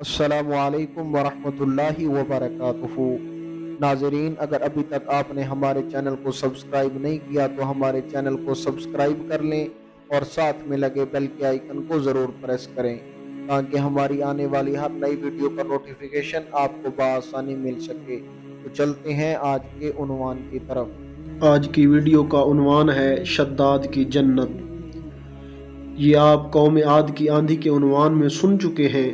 السلام علیکم ورحمۃ اللہ وبرکاتہ۔ ناظرین، اگر ابھی تک آپ نے ہمارے چینل کو سبسکرائب نہیں کیا تو ہمارے چینل کو سبسکرائب کر لیں اور ساتھ میں لگے بیل کے آئیکن کو ضرور پریس کریں تاکہ ہماری آنے والی ہر نئی ویڈیو کا نوٹیفیکیشن آپ کو بآسانی مل سکے۔ تو چلتے ہیں آج کے عنوان کی طرف۔ آج کی ویڈیو کا عنوان ہے شداد کی جنت۔ یہ آپ قوم عاد کی آندھی کے عنوان میں سن چکے ہیں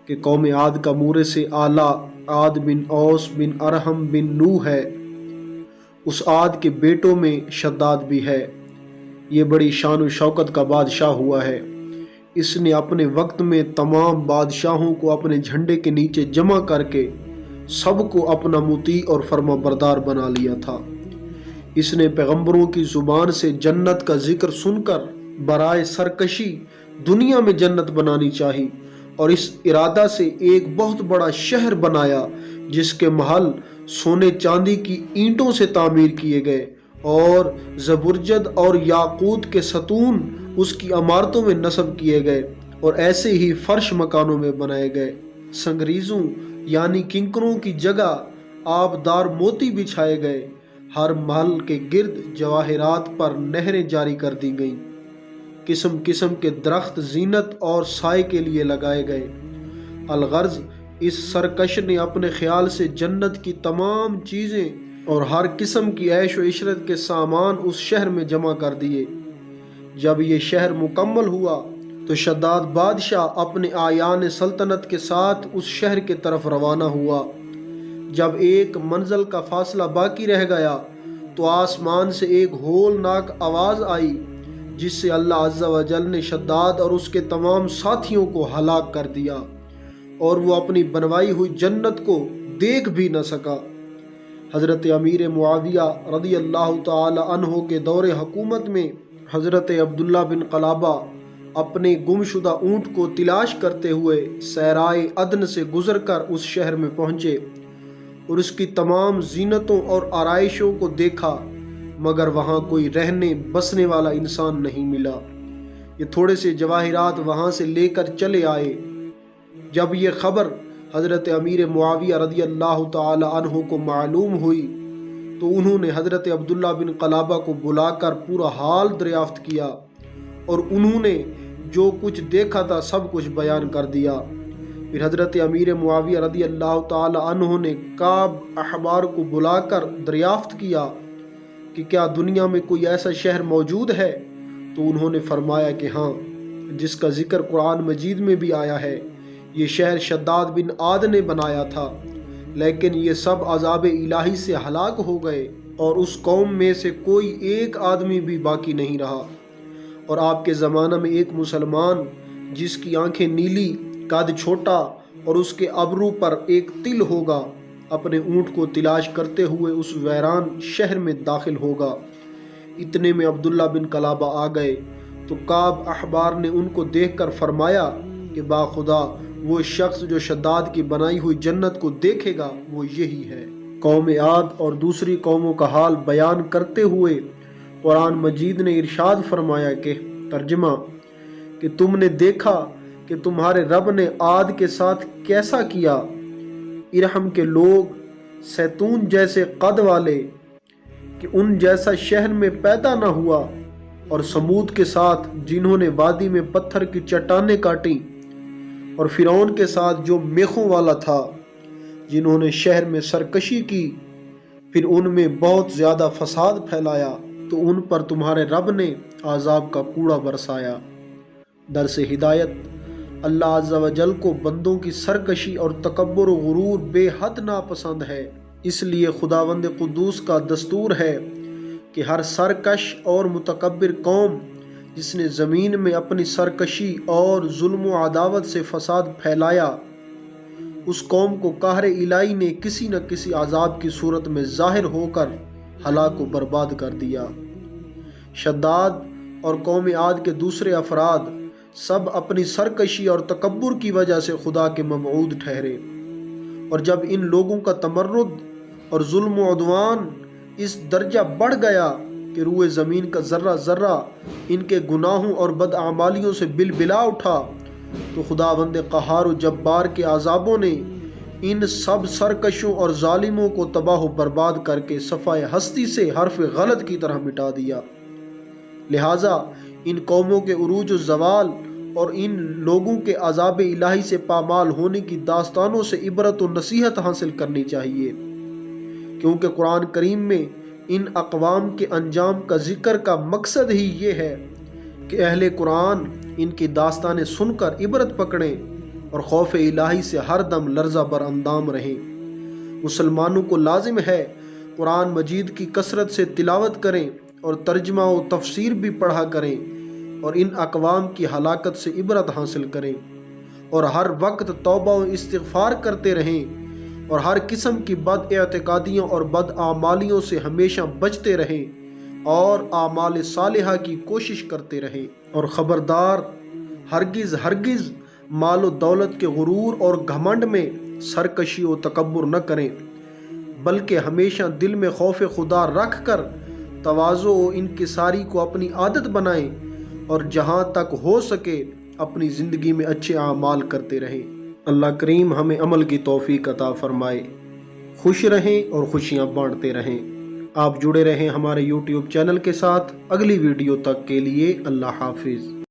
کہ قوم عاد کا مورے سے آلہ عاد بن اوس بن ارحم بن نوح ہے۔ اس عاد کے بیٹوں میں شداد بھی ہے۔ یہ بڑی شان و شوکت کا بادشاہ ہوا ہے۔ اس نے اپنے وقت میں تمام بادشاہوں کو اپنے جھنڈے کے نیچے جمع کر کے سب کو اپنا مطیع اور فرما بردار بنا لیا تھا۔ اس نے پیغمبروں کی زبان سے جنت کا ذکر سن کر برائے سرکشی دنیا میں جنت بنانی چاہی اور اس ارادہ سے ایک بہت بڑا شہر بنایا جس کے محل سونے چاندی کی اینٹوں سے تعمیر کیے گئے اور زبرجد اور یاقوت کے ستون اس کی عمارتوں میں نصب کیے گئے اور ایسے ہی فرش مکانوں میں بنائے گئے۔ سنگریزوں یعنی کنکروں کی جگہ آبدار موتی بچھائے گئے۔ ہر محل کے گرد جواہرات پر نہریں جاری کر دی گئیں۔ قسم قسم کے درخت زینت اور سائے کے لیے لگائے گئے۔ الغرض اس سرکش نے اپنے خیال سے جنت کی تمام چیزیں اور ہر قسم کی عیش و عشرت کے سامان اس شہر میں جمع کر دیے۔ جب یہ شہر مکمل ہوا تو شداد بادشاہ اپنے اعیان سلطنت کے ساتھ اس شہر کی طرف روانہ ہوا۔ جب ایک منزل کا فاصلہ باقی رہ گیا تو آسمان سے ایک ہولناک آواز آئی جس سے اللہ عز و جل نے شداد اور اس کے تمام ساتھیوں کو ہلاک کر دیا اور وہ اپنی بنوائی ہوئی جنت کو دیکھ بھی نہ سکا۔ حضرت امیر معاویہ رضی اللہ تعالی عنہ کے دور حکومت میں حضرت عبداللہ بن قلابہ اپنے گم شدہ اونٹ کو تلاش کرتے ہوئے صحرائے عدن سے گزر کر اس شہر میں پہنچے اور اس کی تمام زینتوں اور آرائشوں کو دیکھا، مگر وہاں کوئی رہنے بسنے والا انسان نہیں ملا۔ یہ تھوڑے سے جواہرات وہاں سے لے کر چلے آئے۔ جب یہ خبر حضرت امیر معاویہ رضی اللہ تعالی عنہ کو معلوم ہوئی تو انہوں نے حضرت عبداللہ بن قلابہ کو بلا کر پورا حال دریافت کیا اور انہوں نے جو کچھ دیکھا تھا سب کچھ بیان کر دیا۔ پھر حضرت امیر معاویہ رضی اللہ تعالی عنہ نے کعب احبار کو بلا کر دریافت کیا کہ کیا دنیا میں کوئی ایسا شہر موجود ہے؟ تو انہوں نے فرمایا کہ ہاں، جس کا ذکر قرآن مجید میں بھی آیا ہے۔ یہ شہر شداد بن عاد نے بنایا تھا، لیکن یہ سب عذاب الہی سے ہلاک ہو گئے اور اس قوم میں سے کوئی ایک آدمی بھی باقی نہیں رہا۔ اور آپ کے زمانہ میں ایک مسلمان جس کی آنکھیں نیلی، قد چھوٹا اور اس کے ابرو پر ایک تل ہوگا، اپنے اونٹ کو تلاش کرتے ہوئے اس ویران شہر میں داخل ہوگا۔ اتنے میں عبداللہ بن قلابہ آ گئے تو کعب احبار نے ان کو دیکھ کر فرمایا کہ باخدا وہ شخص جو شداد کی بنائی ہوئی جنت کو دیکھے گا وہ یہی ہے۔ قوم عاد اور دوسری قوموں کا حال بیان کرتے ہوئے قرآن مجید نے ارشاد فرمایا کہ ترجمہ کہ تم نے دیکھا کہ تمہارے رب نے عاد کے ساتھ کیسا کیا۔ ارحم کے لوگ سیتون جیسے قد والے کہ ان جیسا شہر میں پیدا نہ ہوا، اور سمود کے ساتھ جنہوں نے وادی میں پتھر کی چٹانیں کاٹیں، اور فرعون کے ساتھ جو میخوں والا تھا جنہوں نے شہر میں سرکشی کی، پھر ان میں بہت زیادہ فساد پھیلایا تو ان پر تمہارے رب نے عذاب کا کوڑا برسایا۔ درس ہدایت: اللہ عز و جل کو بندوں کی سرکشی اور تکبر و غرور بے حد ناپسند ہے۔ اس لیے خداوند قدوس کا دستور ہے کہ ہر سرکش اور متکبر قوم جس نے زمین میں اپنی سرکشی اور ظلم و عداوت سے فساد پھیلایا، اس قوم کو قہر الہی نے کسی نہ کسی عذاب کی صورت میں ظاہر ہو کر ہلاک و برباد کر دیا۔ شداد اور قوم عاد کے دوسرے افراد سب اپنی سرکشی اور تکبر کی وجہ سے خدا کے مبعود ٹھہرے، اور جب ان لوگوں کا تمرد اور ظلم و عدوان اس درجہ بڑھ گیا کہ روئے زمین کا ذرہ ذرہ ان کے گناہوں اور بدعمالیوں سے بلبلا اٹھا تو خداوند قہار و جبار کے عذابوں نے ان سب سرکشوں اور ظالموں کو تباہ و برباد کر کے صفائے ہستی سے حرف غلط کی طرح مٹا دیا۔ لہٰذا ان قوموں کے عروج و زوال اور ان لوگوں کے عذاب الہی سے پامال ہونے کی داستانوں سے عبرت و نصیحت حاصل کرنی چاہیے، کیونکہ قرآن کریم میں ان اقوام کے انجام کا ذکر کا مقصد ہی یہ ہے کہ اہل قرآن ان کی داستانیں سن کر عبرت پکڑیں اور خوف الہی سے ہر دم لرزہ بر اندام رہیں۔ مسلمانوں کو لازم ہے قرآن مجید کی کثرت سے تلاوت کریں اور ترجمہ و تفسیر بھی پڑھا کریں اور ان اقوام کی ہلاکت سے عبرت حاصل کریں اور ہر وقت توبہ و استغفار کرتے رہیں اور ہر قسم کی بد اعتقادیوں اور بد اعمالیوں سے ہمیشہ بچتے رہیں اور اعمال صالحہ کی کوشش کرتے رہیں، اور خبردار ہرگز ہرگز مال و دولت کے غرور اور گھمنڈ میں سرکشی و تکبر نہ کریں، بلکہ ہمیشہ دل میں خوف خدا رکھ کر تواضع و انکساری کو اپنی عادت بنائیں اور جہاں تک ہو سکے اپنی زندگی میں اچھے اعمال کرتے رہیں۔ اللہ کریم ہمیں عمل کی توفیق عطا فرمائے۔ خوش رہیں اور خوشیاں بانٹتے رہیں۔ آپ جڑے رہیں ہمارے YouTube چینل کے ساتھ۔ اگلی ویڈیو تک کے لیے اللہ حافظ۔